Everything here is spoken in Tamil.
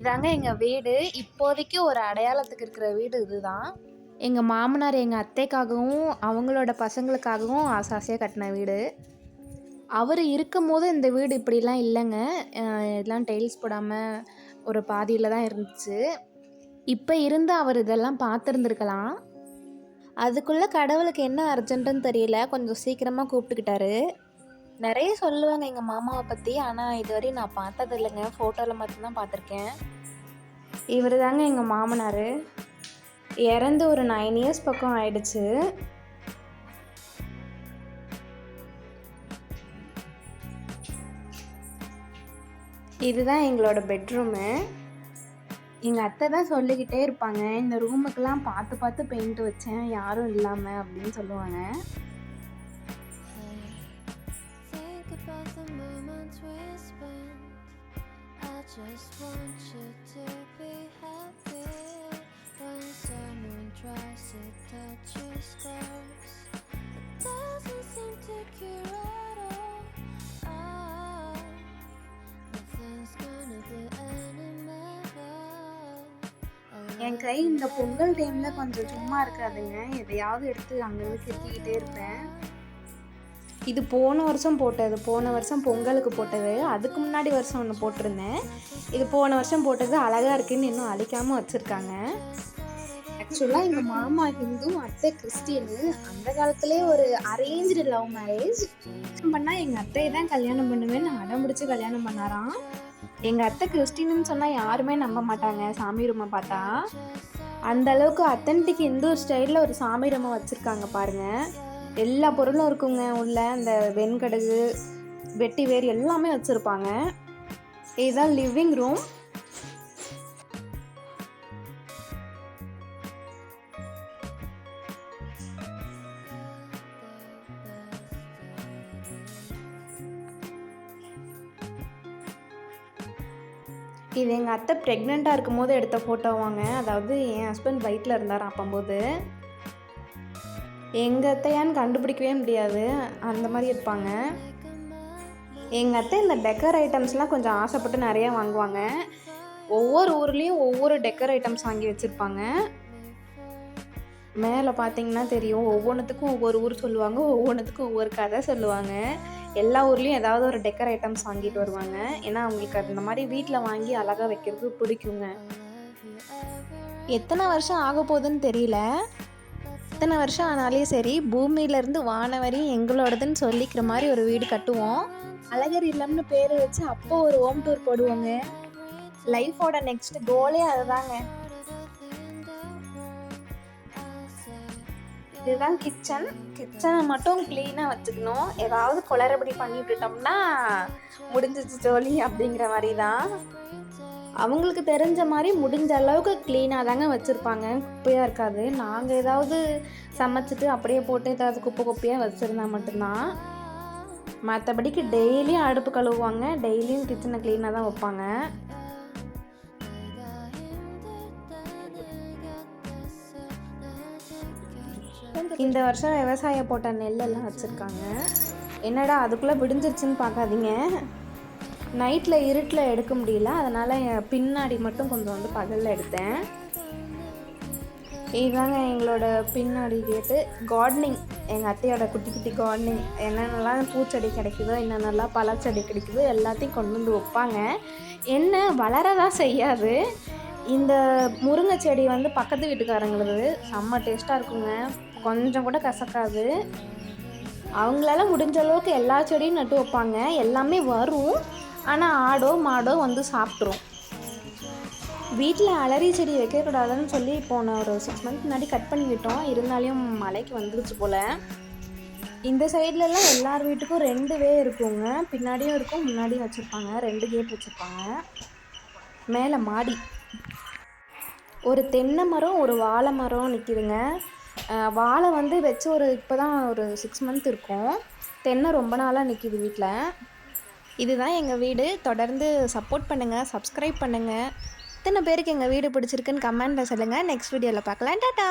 இதாங்க எங்கள் வீடு. இப்போதைக்கு ஒரு அடையாளத்துக்கு இருக்கிற வீடு இதுதான். எங்கள் மாமனார் எங்கள் அத்தைக்காகவும் அவங்களோட பசங்களுக்காகவும் ஆசை ஆசையாக கட்டின வீடு. அவர் இருக்கும்போது இந்த வீடு இப்படிலாம் இல்லைங்க. இதெல்லாம் டைல்ஸ் போடாமல் ஒரு பாதியில் தான் இருந்துச்சு. இப்போ இருந்து அவர் இதெல்லாம் பார்த்துருந்துருக்கலாம். அதுக்குள்ளே கடவுளுக்கு என்ன அர்ஜென்ட்டுன்னு தெரியல, கொஞ்சம் சீக்கிரமாக கூப்பிட்டுக்கிட்டாரு. நிறைய சொல்லுவாங்க எங்கள் மாமாவை பற்றி, ஆனால் இதுவரையும் நான் பார்த்தது இல்லைங்க. ஃபோட்டோவில் மட்டும்தான் பார்த்துருக்கேன். இவர் தாங்க எங்கள் மாமனார். இறந்து ஒரு 9 இயர்ஸ் பக்கம் ஆயிடுச்சு. இதுதான் எங்களோட பெட்ரூமு. எங்கள் அத்தை தான் சொல்லிக்கிட்டே இருப்பாங்க, இந்த ரூமுக்கெல்லாம் பார்த்து பார்த்து பெயிண்ட் வச்சேன் யாரும் இல்லாமல் அப்படின்னு சொல்லுவாங்க. Just want you to be happy when someone tries to touch your scars. It doesn't seem to cure at all. Nothing's gonna be any better. என் கை இந்த பொங்கல் டைமில் கொஞ்சம் சும்மா இருக்காதுங்க. எதையாவது எடுத்து அங்கேருந்து கிறுக்கிக்கிட்டே இருப்பேன். இது போன வருஷம் போட்டது, போன வருஷம் பொங்கலுக்கு போட்டது. அதுக்கு முன்னாடி வருஷம் ஒன்று போட்டிருந்தேன். இது போன வருஷம் போட்டது அழகாக இருக்குதுன்னு இன்னும் அழிக்காமல் வச்சுருக்காங்க. ஆக்சுவலாக எங்கள் மாமா ஹிந்து, அத்தை கிறிஸ்டின்னு. அந்த காலத்துலேயே ஒரு அரேஞ்சு லவ் மேரேஜ் பண்ணால் எங்கள் அத்தையை தான் கல்யாணம் பண்ணுவேன்னு அடம் பிடிச்சி கல்யாணம் பண்ணாராம். எங்கள் அத்தை கிறிஸ்டின்னு சொன்னால் யாருமே நம்ப மாட்டாங்க சாமி ரூமை பார்த்தா. அந்த அளவுக்கு அத்தன்டிக் இந்து ஸ்டைலில் ஒரு சாமி ரூமை வச்சுருக்காங்க பாருங்கள். எல்லா பொருளும் இருக்குங்க உள்ள. அந்த வெண்கடுகு, வெட்டி வேர் எல்லாமே வச்சுருப்பாங்க. இதுதான் லிவிங் ரூம். இது எங்கள் அத்தை ப்ரெக்னெண்ட்டாக இருக்கும் போது எடுத்த ஃபோட்டோவாங்க. அதாவது என் ஹஸ்பண்ட் வயிற்றில் இருந்தார் அப்போது. எங்கள் அத்தையான்னு கண்டுபிடிக்கவே முடியாது, அந்த மாதிரி இருப்பாங்க. எங்கள் அத்தை இந்த டெக்கர் ஐட்டம்ஸ்லாம் கொஞ்சம் ஆசைப்பட்டு நிறையா வாங்குவாங்க. ஒவ்வொரு ஊர்லேயும் ஒவ்வொரு டெக்கர் ஐட்டம்ஸ் வாங்கி வச்சுருப்பாங்க. மேலே பார்த்தீங்கன்னா தெரியும், ஒவ்வொன்றுத்துக்கும் ஒவ்வொரு ஊர் சொல்லுவாங்க, ஒவ்வொன்றுத்துக்கும் ஒவ்வொரு கதை சொல்லுவாங்க. எல்லா ஊர்லேயும் ஏதாவது ஒரு டெக்கர் ஐட்டம்ஸ் வாங்கிட்டு வருவாங்க. ஏன்னா அவங்களுக்கு அந்த மாதிரி வீட்டில் வாங்கி அழகாக வைக்கிறது பிடிக்குங்க. எத்தனை வருஷம் ஆக போகுதுன்னு தெரியல. எத்தனை வருஷம் ஆனாலும் சரி, பூமியிலேருந்து வானம் வரையும் எங்களோடதுன்னு சொல்லிக்கிற மாதிரி ஒரு வீடு கட்டுவோம். அழகர் இல்லம்னு பேர் வச்சு அப்போ ஒரு ஹோம் டூர் போடுவோங்க. லைஃபோட நெக்ஸ்ட் கோலே அதுதாங்க. இதுதான் கிச்சன். கிச்சனை மட்டும் க்ளீனாக வச்சுக்கணும். ஏதாவது குளறுபடி பண்ணிவிட்டுட்டோம்னா முடிஞ்சிச்சு ஜோலி அப்படிங்கிற மாதிரி தான். அவங்களுக்கு தெரிஞ்ச மாதிரி முடிஞ்ச அளவுக்கு க்ளீனாக தாங்க வச்சுருப்பாங்க, குப்பையாக இருக்காது. நாங்கள் ஏதாவது சமைச்சிட்டு அப்படியே போட்டு ஏதாவது குப்பை குப்பையாக வச்சுருந்தா மட்டும்தான். மற்றபடிக்கு டெய்லியும் அடுப்பு கழுவுவாங்க, டெய்லியும் கிச்சனை க்ளீனாக தான் வைப்பாங்க. இந்த வருஷம் விவசாயம் போட்ட நெல்லெல்லாம் வச்சுருக்காங்க. என்னடா அதுக்குள்ளே விடிஞ்சிருச்சுன்னு பார்க்காதீங்க. நைட்டில் இருட்டில் எடுக்க முடியல, அதனால் பின்னாடி மட்டும் கொஞ்சம் பகலில் எடுத்தேன். இதுதாங்க எங்களோட பின்னாடி கேட்டு. கார்டனிங், எங்கள் அத்தையோட குட்டி குட்டி கார்டனிங். என்னென்னலாம் பூச்செடி கிடைக்குதோ, என்னென்னலாம் பழச்செடி கிடைக்குதோ எல்லாத்தையும் கொண்டு வந்து வைப்பாங்க. என்ன வளரதான் செய்யாது. இந்த முருங்கை செடி பக்கத்து வீட்டுக்காரங்களுக்கு செம்ம டேஸ்ட்டாக இருக்குங்க, கொஞ்சம் கூட கசக்காது. அவங்களால முடிஞ்ச அளவுக்கு எல்லா செடியும் நட்டு வைப்பாங்க, எல்லாமே வரும். ஆனால் ஆடோ மாடோ சாப்பிட்ரும். வீட்டில் அலரி செடி வைக்கக்கூடாதுன்னு சொல்லி போன ஒரு 6 மந்த் முன்னாடி கட் பண்ணி விட்டோம். இருந்தாலும் மழைக்கு வந்துருச்சு போல். இந்த சைட்லலாம் எல்லார் வீட்டுக்கும் 2 வே இருக்குங்க. பின்னாடியும் இருக்கும், முன்னாடியும் வச்சுருப்பாங்க. 2 கேட் வச்சுருப்பாங்க. மேலே மாடி. ஒரு தென்னை மரம், ஒரு வாழை மரம் நிற்கிதுங்க. வாழை வச்சு இப்போ தான் ஒரு 6 மந்த் இருக்கும். தென்னை ரொம்ப நாளாக நிற்கிது வீட்டில். இதுதான் எங்கள் வீடு. தொடர்ந்து சப்போர்ட் பண்ணுங்கள், சப்ஸ்கிரைப் பண்ணுங்கள். எத்தனை பேருக்கு எங்கள் வீடு பிடிச்சிருக்குன்னு கமெண்ட்டில் சொல்லுங்கள். நெக்ஸ்ட் வீடியோவில் பார்க்கலாம். டாட்டா.